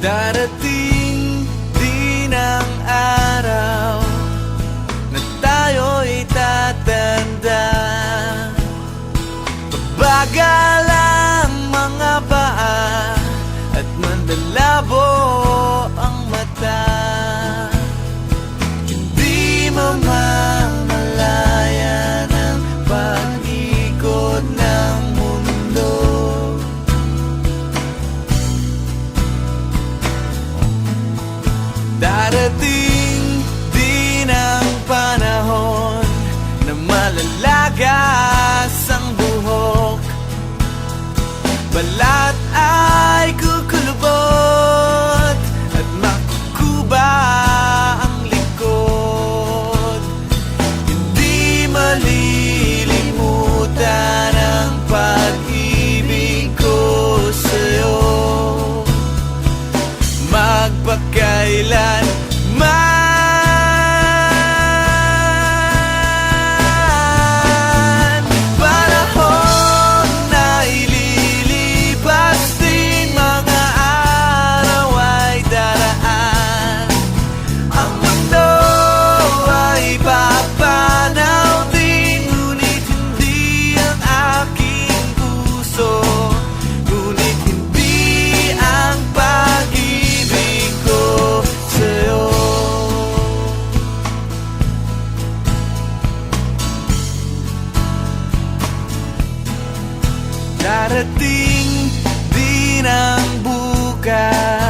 Darating din ang araw na tayo'y tatanda. Bagal ang mga paa at mandalabo ang mata. Hindi mamamalayan ang pag-ikot ng mundo. Darating din ang panahon na malalagas ang buhok. Balat ay kukulubot at makukuba ang likod. Hindi malilimutan ang pag-ibig ko sa'yo, magpakailan man. Panahon na ililipas din, mga araw ay daraan. Ang mundo ay papanaw din, ngunit hindi ang aking puso, ngunit hindi ang pag-ibig ko sa'yo. Darating din ang bukas